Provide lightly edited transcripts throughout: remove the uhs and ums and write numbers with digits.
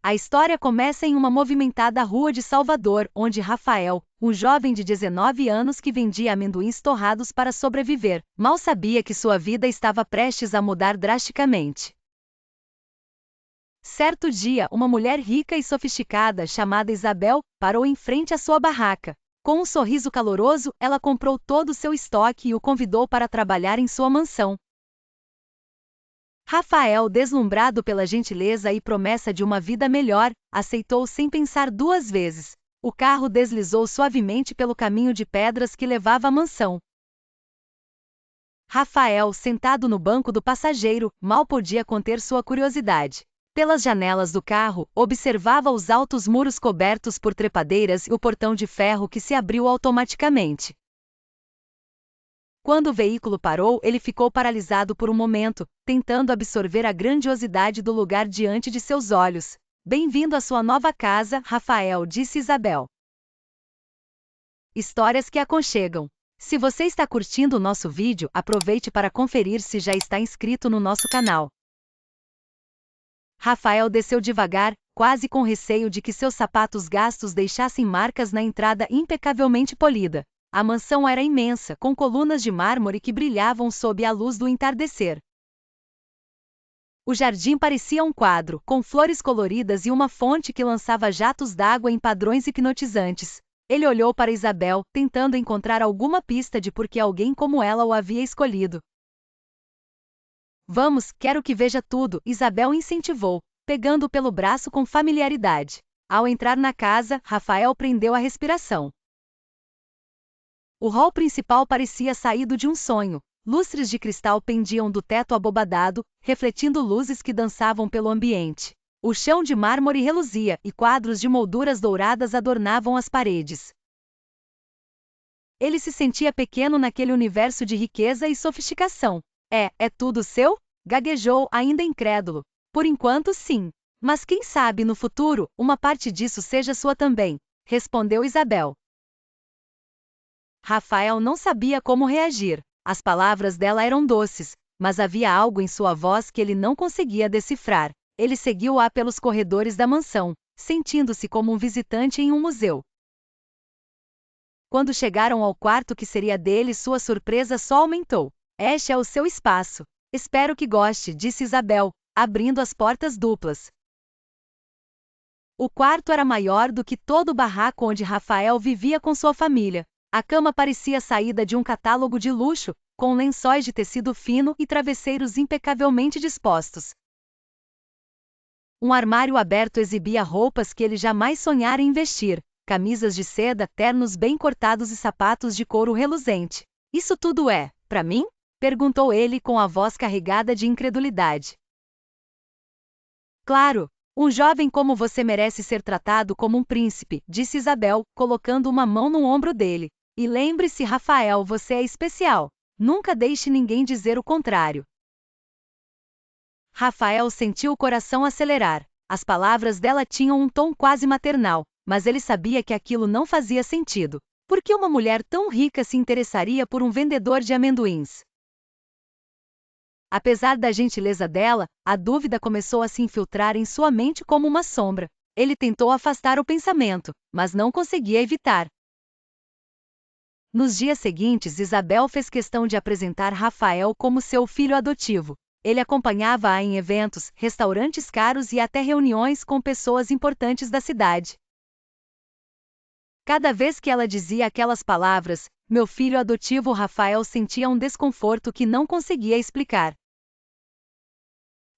A história começa em uma movimentada rua de Salvador, onde Rafael, um jovem de 19 anos que vendia amendoins torrados para sobreviver, mal sabia que sua vida estava prestes a mudar drasticamente. Certo dia, uma mulher rica e sofisticada chamada Isabel parou em frente à sua barraca. Com um sorriso caloroso, ela comprou todo o seu estoque e o convidou para trabalhar em sua mansão. Rafael, deslumbrado pela gentileza e promessa de uma vida melhor, aceitou sem pensar duas vezes. O carro deslizou suavemente pelo caminho de pedras que levava à mansão. Rafael, sentado no banco do passageiro, mal podia conter sua curiosidade. Pelas janelas do carro, observava os altos muros cobertos por trepadeiras e o portão de ferro que se abriu automaticamente. Quando o veículo parou, ele ficou paralisado por um momento, tentando absorver a grandiosidade do lugar diante de seus olhos. Bem-vindo à sua nova casa, Rafael, disse Isabel. Histórias que aconchegam. Se você está curtindo o nosso vídeo, aproveite para conferir se já está inscrito no nosso canal. Rafael desceu devagar, quase com receio de que seus sapatos gastos deixassem marcas na entrada impecavelmente polida. A mansão era imensa, com colunas de mármore que brilhavam sob a luz do entardecer. O jardim parecia um quadro, com flores coloridas e uma fonte que lançava jatos d'água em padrões hipnotizantes. Ele olhou para Isabel, tentando encontrar alguma pista de por que alguém como ela o havia escolhido. Vamos, quero que veja tudo, Isabel incentivou, pegando-o pelo braço com familiaridade. Ao entrar na casa, Rafael prendeu a respiração. O hall principal parecia saído de um sonho. Lustres de cristal pendiam do teto abobadado, refletindo luzes que dançavam pelo ambiente. O chão de mármore reluzia, e quadros de molduras douradas adornavam as paredes. Ele se sentia pequeno naquele universo de riqueza e sofisticação. É tudo seu? Gaguejou, ainda incrédulo. Por enquanto, sim. Mas quem sabe no futuro, uma parte disso seja sua também, respondeu Isabel. Rafael não sabia como reagir. As palavras dela eram doces, mas havia algo em sua voz que ele não conseguia decifrar. Ele seguiu-a pelos corredores da mansão, sentindo-se como um visitante em um museu. Quando chegaram ao quarto que seria dele, sua surpresa só aumentou. Este é o seu espaço. Espero que goste, disse Isabel, abrindo as portas duplas. O quarto era maior do que todo o barraco onde Rafael vivia com sua família. A cama parecia saída de um catálogo de luxo, com lençóis de tecido fino e travesseiros impecavelmente dispostos. Um armário aberto exibia roupas que ele jamais sonhara em vestir, camisas de seda, ternos bem cortados e sapatos de couro reluzente. Isso tudo é, para mim? Perguntou ele com a voz carregada de incredulidade. Claro, um jovem como você merece ser tratado como um príncipe, disse Isabel, colocando uma mão no ombro dele. E lembre-se, Rafael, você é especial. Nunca deixe ninguém dizer o contrário. Rafael sentiu o coração acelerar. As palavras dela tinham um tom quase maternal, mas ele sabia que aquilo não fazia sentido. Por que uma mulher tão rica se interessaria por um vendedor de amendoins? Apesar da gentileza dela, a dúvida começou a se infiltrar em sua mente como uma sombra. Ele tentou afastar o pensamento, mas não conseguia evitar. Nos dias seguintes, Isabel fez questão de apresentar Rafael como seu filho adotivo. Ele acompanhava-a em eventos, restaurantes caros e até reuniões com pessoas importantes da cidade. Cada vez que ela dizia aquelas palavras, meu filho adotivo, Rafael sentia um desconforto que não conseguia explicar.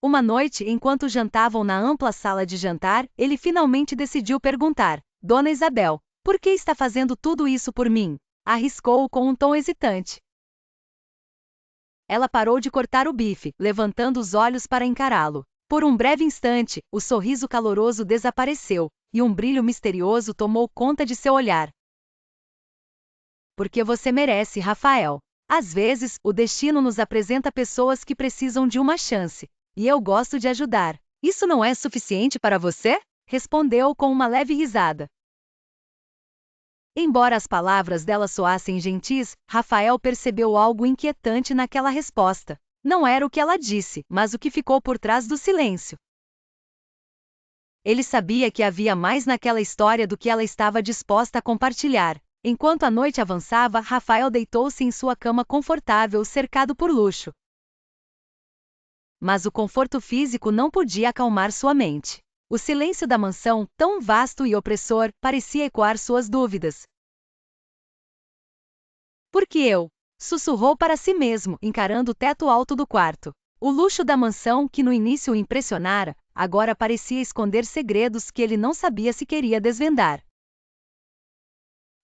Uma noite, enquanto jantavam na ampla sala de jantar, ele finalmente decidiu perguntar: Dona Isabel, por que está fazendo tudo isso por mim? Arriscou-o com um tom hesitante. Ela parou de cortar o bife, levantando os olhos para encará-lo. Por um breve instante, o sorriso caloroso desapareceu, e um brilho misterioso tomou conta de seu olhar. Porque você merece, Rafael. Às vezes, o destino nos apresenta pessoas que precisam de uma chance. E eu gosto de ajudar. Isso não é suficiente para você? Respondeu com uma leve risada. Embora as palavras dela soassem gentis, Rafael percebeu algo inquietante naquela resposta. Não era o que ela disse, mas o que ficou por trás do silêncio. Ele sabia que havia mais naquela história do que ela estava disposta a compartilhar. Enquanto a noite avançava, Rafael deitou-se em sua cama confortável, cercado por luxo. Mas o conforto físico não podia acalmar sua mente. O silêncio da mansão, tão vasto e opressor, parecia ecoar suas dúvidas. Por que eu? Sussurrou para si mesmo, encarando o teto alto do quarto. O luxo da mansão, que no início o impressionara, agora parecia esconder segredos que ele não sabia se queria desvendar.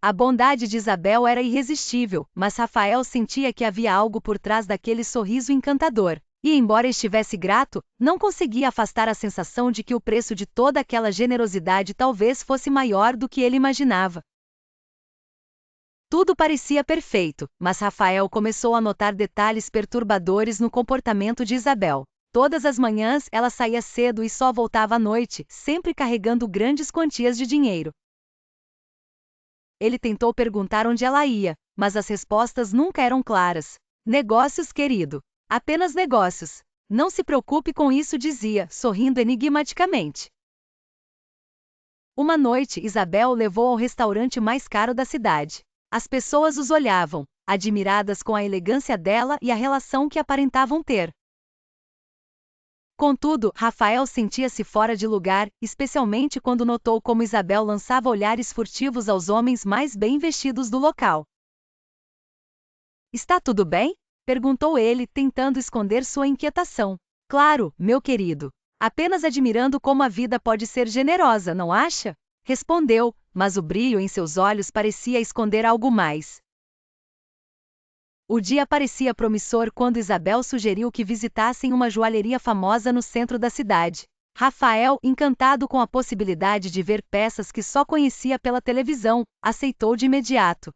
A bondade de Isabel era irresistível, mas Rafael sentia que havia algo por trás daquele sorriso encantador. E embora estivesse grato, não conseguia afastar a sensação de que o preço de toda aquela generosidade talvez fosse maior do que ele imaginava. Tudo parecia perfeito, mas Rafael começou a notar detalhes perturbadores no comportamento de Isabel. Todas as manhãs ela saía cedo e só voltava à noite, sempre carregando grandes quantias de dinheiro. Ele tentou perguntar onde ela ia, mas as respostas nunca eram claras. Negócios, querido. Apenas negócios. Não se preocupe com isso, dizia, sorrindo enigmaticamente. Uma noite, Isabel o levou ao restaurante mais caro da cidade. As pessoas os olhavam, admiradas com a elegância dela e a relação que aparentavam ter. Contudo, Rafael sentia-se fora de lugar, especialmente quando notou como Isabel lançava olhares furtivos aos homens mais bem vestidos do local. Está tudo bem? Perguntou ele, tentando esconder sua inquietação. Claro, meu querido. Apenas admirando como a vida pode ser generosa, não acha? Respondeu, mas o brilho em seus olhos parecia esconder algo mais. O dia parecia promissor quando Isabel sugeriu que visitassem uma joalheria famosa no centro da cidade. Rafael, encantado com a possibilidade de ver peças que só conhecia pela televisão, aceitou de imediato.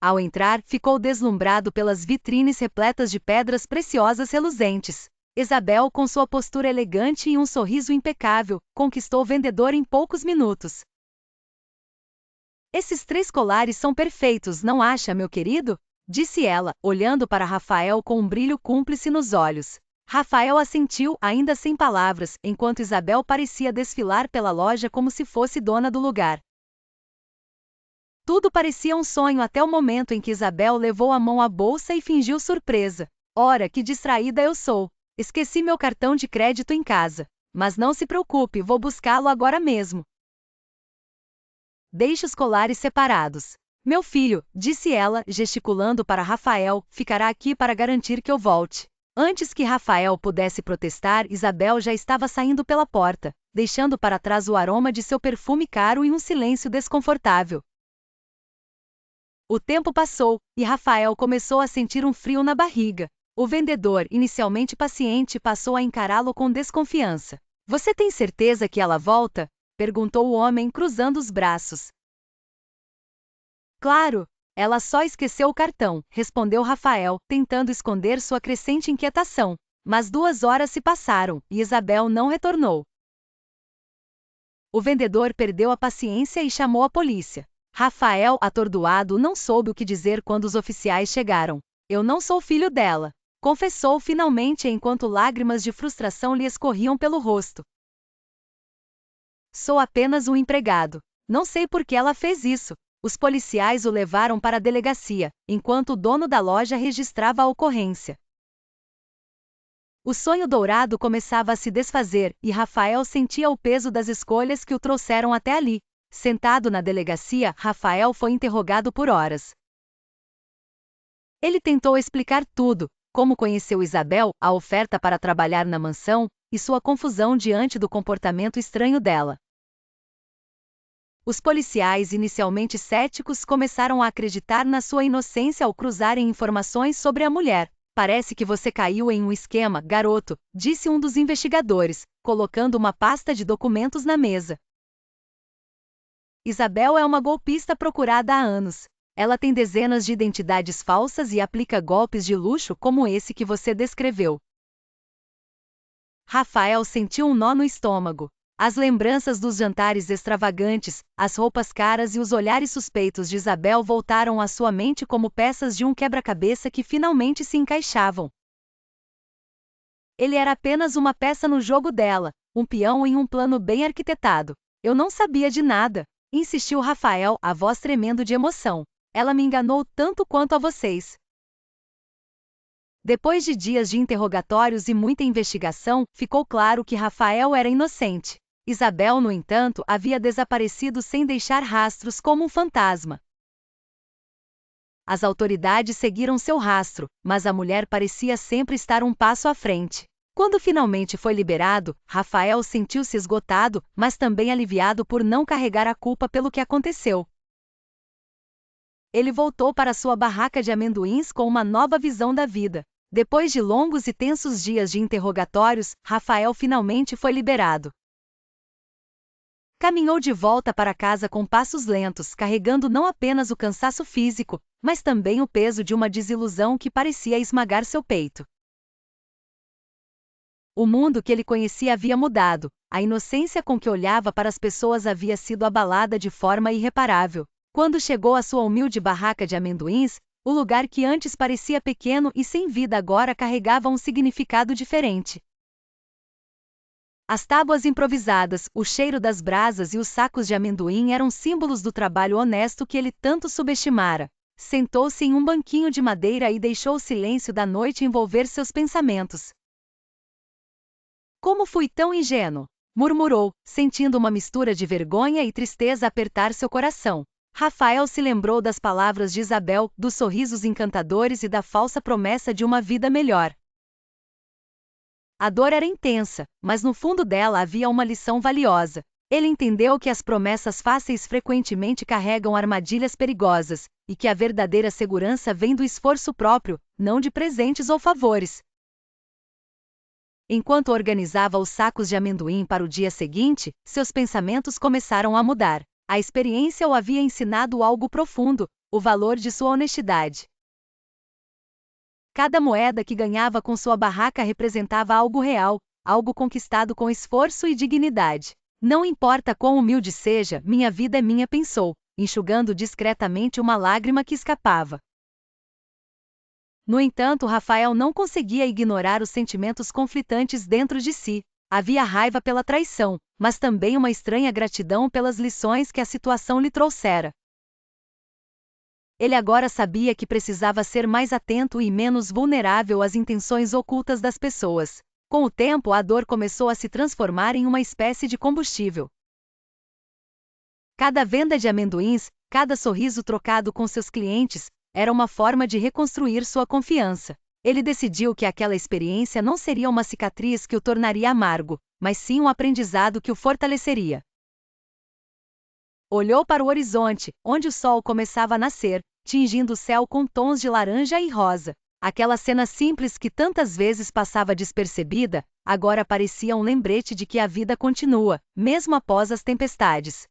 Ao entrar, ficou deslumbrado pelas vitrines repletas de pedras preciosas reluzentes. Isabel, com sua postura elegante e um sorriso impecável, conquistou o vendedor em poucos minutos. Esses 3 colares são perfeitos, não acha, meu querido? Disse ela, olhando para Rafael com um brilho cúmplice nos olhos. Rafael assentiu, ainda sem palavras, enquanto Isabel parecia desfilar pela loja como se fosse dona do lugar. Tudo parecia um sonho até o momento em que Isabel levou a mão à bolsa e fingiu surpresa. Ora, que distraída eu sou! Esqueci meu cartão de crédito em casa. Mas não se preocupe, vou buscá-lo agora mesmo. Deixe os colares separados. Meu filho, disse ela, gesticulando para Rafael, ficará aqui para garantir que eu volte. Antes que Rafael pudesse protestar, Isabel já estava saindo pela porta, deixando para trás o aroma de seu perfume caro e um silêncio desconfortável. O tempo passou, e Rafael começou a sentir um frio na barriga. O vendedor, inicialmente paciente, passou a encará-lo com desconfiança. Você tem certeza que ela volta? Perguntou o homem, cruzando os braços. Claro, ela só esqueceu o cartão, respondeu Rafael, tentando esconder sua crescente inquietação. Mas 2 horas se passaram, e Isabel não retornou. O vendedor perdeu a paciência e chamou a polícia. Rafael, atordoado, não soube o que dizer quando os oficiais chegaram. Eu não sou filho dela, confessou finalmente enquanto lágrimas de frustração lhe escorriam pelo rosto. Sou apenas um empregado. Não sei por que ela fez isso. Os policiais o levaram para a delegacia, enquanto o dono da loja registrava a ocorrência. O sonho dourado começava a se desfazer, e Rafael sentia o peso das escolhas que o trouxeram até ali. Sentado na delegacia, Rafael foi interrogado por horas. Ele tentou explicar tudo, como conheceu Isabel, a oferta para trabalhar na mansão, e sua confusão diante do comportamento estranho dela. Os policiais, inicialmente céticos, começaram a acreditar na sua inocência ao cruzarem informações sobre a mulher. Parece que você caiu em um esquema, garoto, disse um dos investigadores, colocando uma pasta de documentos na mesa. Isabel é uma golpista procurada há anos. Ela tem dezenas de identidades falsas e aplica golpes de luxo como esse que você descreveu. Rafael sentiu um nó no estômago. As lembranças dos jantares extravagantes, as roupas caras e os olhares suspeitos de Isabel voltaram à sua mente como peças de um quebra-cabeça que finalmente se encaixavam. Ele era apenas uma peça no jogo dela, um peão em um plano bem arquitetado. Eu não sabia de nada, insistiu Rafael, a voz tremendo de emoção. Ela me enganou tanto quanto a vocês. Depois de dias de interrogatórios e muita investigação, ficou claro que Rafael era inocente. Isabel, no entanto, havia desaparecido sem deixar rastros, como um fantasma. As autoridades seguiram seu rastro, mas a mulher parecia sempre estar um passo à frente. Quando finalmente foi liberado, Rafael sentiu-se esgotado, mas também aliviado por não carregar a culpa pelo que aconteceu. Ele voltou para sua barraca de amendoins com uma nova visão da vida. Depois de longos e tensos dias de interrogatórios, Rafael finalmente foi liberado. Caminhou de volta para casa com passos lentos, carregando não apenas o cansaço físico, mas também o peso de uma desilusão que parecia esmagar seu peito. O mundo que ele conhecia havia mudado, a inocência com que olhava para as pessoas havia sido abalada de forma irreparável. Quando chegou à sua humilde barraca de amendoins, o lugar que antes parecia pequeno e sem vida agora carregava um significado diferente. As tábuas improvisadas, o cheiro das brasas e os sacos de amendoim eram símbolos do trabalho honesto que ele tanto subestimara. Sentou-se em um banquinho de madeira e deixou o silêncio da noite envolver seus pensamentos. Como fui tão ingênuo? Murmurou, sentindo uma mistura de vergonha e tristeza apertar seu coração. Rafael se lembrou das palavras de Isabel, dos sorrisos encantadores e da falsa promessa de uma vida melhor. A dor era intensa, mas no fundo dela havia uma lição valiosa. Ele entendeu que as promessas fáceis frequentemente carregam armadilhas perigosas, e que a verdadeira segurança vem do esforço próprio, não de presentes ou favores. Enquanto organizava os sacos de amendoim para o dia seguinte, seus pensamentos começaram a mudar. A experiência o havia ensinado algo profundo, o valor de sua honestidade. Cada moeda que ganhava com sua barraca representava algo real, algo conquistado com esforço e dignidade. Não importa quão humilde seja, minha vida é minha, pensou, enxugando discretamente uma lágrima que escapava. No entanto, Rafael não conseguia ignorar os sentimentos conflitantes dentro de si. Havia raiva pela traição, mas também uma estranha gratidão pelas lições que a situação lhe trouxera. Ele agora sabia que precisava ser mais atento e menos vulnerável às intenções ocultas das pessoas. Com o tempo, a dor começou a se transformar em uma espécie de combustível. Cada venda de amendoins, cada sorriso trocado com seus clientes, era uma forma de reconstruir sua confiança. Ele decidiu que aquela experiência não seria uma cicatriz que o tornaria amargo, mas sim um aprendizado que o fortaleceria. Olhou para o horizonte, onde o sol começava a nascer, tingindo o céu com tons de laranja e rosa. Aquela cena simples que tantas vezes passava despercebida, agora parecia um lembrete de que a vida continua, mesmo após as tempestades.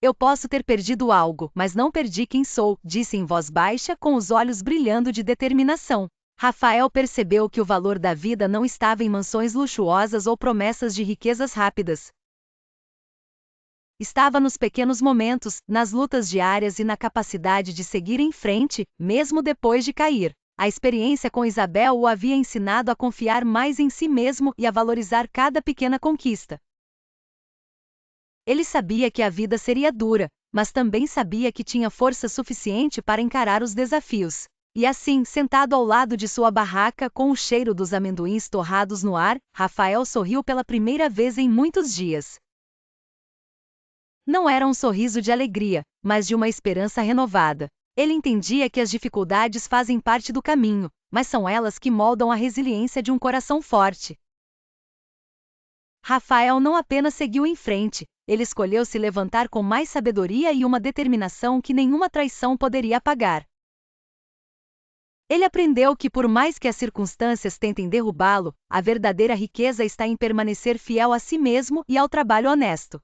Eu posso ter perdido algo, mas não perdi quem sou, disse em voz baixa, com os olhos brilhando de determinação. Rafael percebeu que o valor da vida não estava em mansões luxuosas ou promessas de riquezas rápidas. Estava nos pequenos momentos, nas lutas diárias e na capacidade de seguir em frente, mesmo depois de cair. A experiência com Isabel o havia ensinado a confiar mais em si mesmo e a valorizar cada pequena conquista. Ele sabia que a vida seria dura, mas também sabia que tinha força suficiente para encarar os desafios. E assim, sentado ao lado de sua barraca com o cheiro dos amendoins torrados no ar, Rafael sorriu pela primeira vez em muitos dias. Não era um sorriso de alegria, mas de uma esperança renovada. Ele entendia que as dificuldades fazem parte do caminho, mas são elas que moldam a resiliência de um coração forte. Rafael não apenas seguiu em frente, ele escolheu se levantar com mais sabedoria e uma determinação que nenhuma traição poderia apagar. Ele aprendeu que, por mais que as circunstâncias tentem derrubá-lo, a verdadeira riqueza está em permanecer fiel a si mesmo e ao trabalho honesto.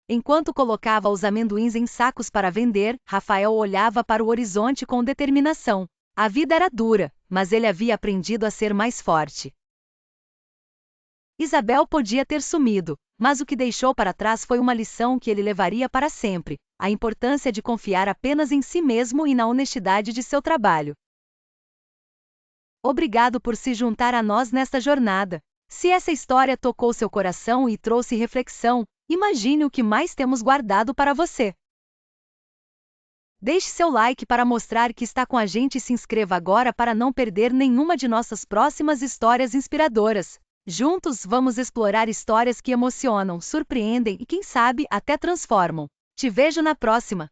Enquanto colocava os amendoins em sacos para vender, Rafael olhava para o horizonte com determinação. A vida era dura, mas ele havia aprendido a ser mais forte. Isabel podia ter sumido, mas o que deixou para trás foi uma lição que ele levaria para sempre: a importância de confiar apenas em si mesmo e na honestidade de seu trabalho. Obrigado por se juntar a nós nesta jornada. Se essa história tocou seu coração e trouxe reflexão, imagine o que mais temos guardado para você. Deixe seu like para mostrar que está com a gente e se inscreva agora para não perder nenhuma de nossas próximas histórias inspiradoras. Juntos vamos explorar histórias que emocionam, surpreendem e, quem sabe, até transformam. Te vejo na próxima!